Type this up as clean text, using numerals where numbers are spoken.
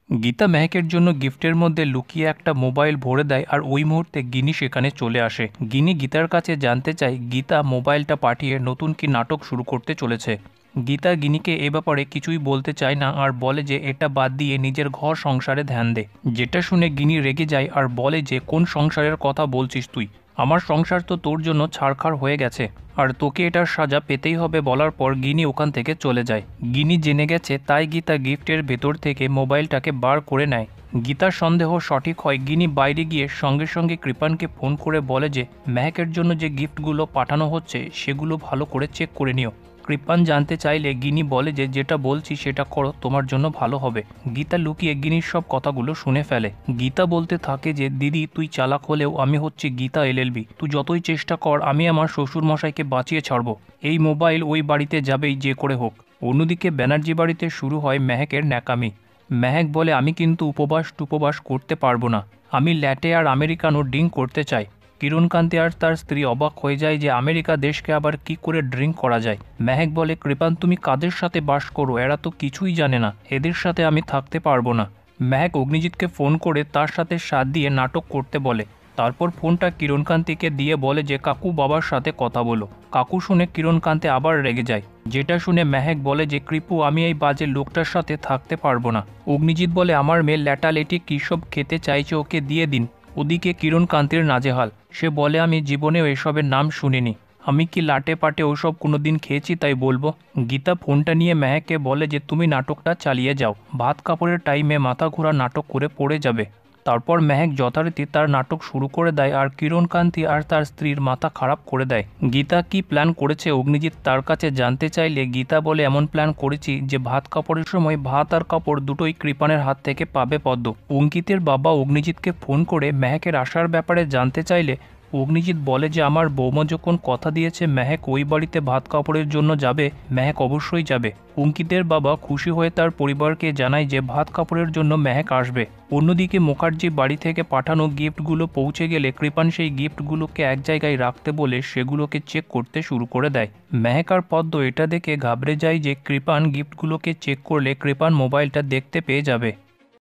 গীতা মেহেকের জন্য গিফটের মধ্যে লুকিয়ে একটা মোবাইল ভরে দেয় আর ওই মুহূর্তে গিনি সেখানে চলে আসে। গিনি গীতার কাছে জানতে চায় গীতা মোবাইলটা পাঠিয়ে নতুন কি নাটক শুরু করতে চলেছে। গীতা গিনিকে এ ব্যাপারে কিছুই বলতে চায় না আর বলে যে এটা বাদ দিয়ে নিজের ঘর সংসারে ধ্যান দে। যেটা শুনে গিনি রেগে যায় আর বলে যে কোন সংসারের কথা বলছিস তুই? আমার সংসার তো তোর জন্য ছাড়খাড় হয়ে গেছে আর তোকে এটার সাজা পেতেই হবে। বলার পর গিনি ওখান থেকে চলে যায়। গিনি জেনে গেছে তাই গীতা গিফটের ভেতর থেকে মোবাইলটাকে বার করে নেয়। গীতার সন্দেহ সঠিক হয়। গিনি বাইরে গিয়ে সঙ্গে সঙ্গে কৃপানকে ফোন করে বলে যে মেহেকের জন্য যে গিফটগুলো পাঠানো হচ্ছে সেগুলো ভালো করে চেক করে নিও। কৃপান জানতে চাইলে গিনি বলে যে যেটা বলছি সেটা করো, তোমার জন্য ভালো হবে। গীতা লুকিয়ে গিনির সব কথাগুলো শুনে ফেলে। গীতা বলতে থাকে যে দিদি তুই চালাক হলেও আমি হচ্ছি গীতা এলএলবি, তুই যতই চেষ্টা কর আমি আমার শ্বশুর মশাইকে বাঁচিয়ে ছাড়ব। এই মোবাইল ওই বাড়িতে যাবেই যে করে হোক। অন্যদিকে ব্যানার্জি বাড়িতে শুরু হয় মেহেকের ন্যাকামি। মেহেক বলে আমি কিন্তু উপবাস টুপবাস করতে পারবো না, আমি ল্যাটে আর আমেরিকানো ড্রিঙ্ক করতে চাই। কিরণকান্তি আর তার স্ত্রী অবাক হয়ে যায় যে আমেরিকা দেশকে আবার কি করে ড্রিঙ্ক করা যায়। মেহেক বলে কৃপান তুমি কাদের সাথে বাস করো, এরা তো কিছুই জানে না, এদের সাথে আমি থাকতে পারবো না। মেহেক অগ্নিজিৎকে ফোন করে তার সাথে সাথ দিয়ে নাটক করতে বলে। তারপর ফোনটা কিরণকান্তিকে দিয়ে বলে যে কাকু বাবার সাথে কথা বলো। কাকু শুনে কিরণকান্তি আবার রেগে যায়। যেটা শুনে মেহেক বলে যে কৃপু আমি এই বাজে লোকটার সাথে থাকতে পারবো না। অগ্নিজিৎ বলে আমার মেয়ে ল্যাটালেটি কী সব খেতে চাইছে ওকে দিয়ে দিন। ওদিকে কিরণকান্তির নাজেহাল। সে বলে আমি জীবনেও এসবের নাম শুনিনি, আমি কি লাটে পাটে ওসব কোনোদিন খেয়েছি তাই বলবো। গীতা ফোনটা নিয়ে মেহেককে বলে যে তুমি নাটকটা চালিয়ে যাও, ভাত কাপড়ের টাইমে মাথা ঘোরা নাটক করে পড়ে যাবে। তারপর মেহেক যথারীতি তার নাটক শুরু করে দেয় আর কিরণকান্তি আর তার স্ত্রীর মাথা খারাপ করে দেয়। গীতা কি প্ল্যান করেছে অগ্নিজিৎ তার কাছে জানতে চাইলে গীতা বলে এমন প্ল্যান করেছি যে ভাত কাপড়ের সময় ভাত আর কাপড় দুটোই কৃপানের হাত থেকে পাবে পদ্ম। অঙ্কিতের বাবা অগ্নিজিৎকে ফোন করে মেহেকের আসার ব্যাপারে জানতে চাইলে অগ্নিজিৎ বলে যে আমার বৌমা যখন কথা দিয়েছে মেহেক ওই বাড়িতে ভাত কাপড়ের জন্য যাবে, মেহেক অবশ্যই যাবে। অঙ্কিতের বাবা খুশি হয়ে তার পরিবারকে জানায় যে ভাত কাপড়ের জন্য মেহেক আসবে। অন্যদিকে মুখার্জি বাড়ি থেকে পাঠানো গিফটগুলো পৌঁছে গেলে কৃপান সেই গিফটগুলোকে এক জায়গায় রাখতে বলে সেগুলোকে চেক করতে শুরু করে দেয়। মেহেক আর পদ্ম এটা দেখে ঘাবড়ে যায় যে কৃপান গিফটগুলোকে চেক করলে কৃপান মোবাইলটা দেখতে পেয়ে যাবে।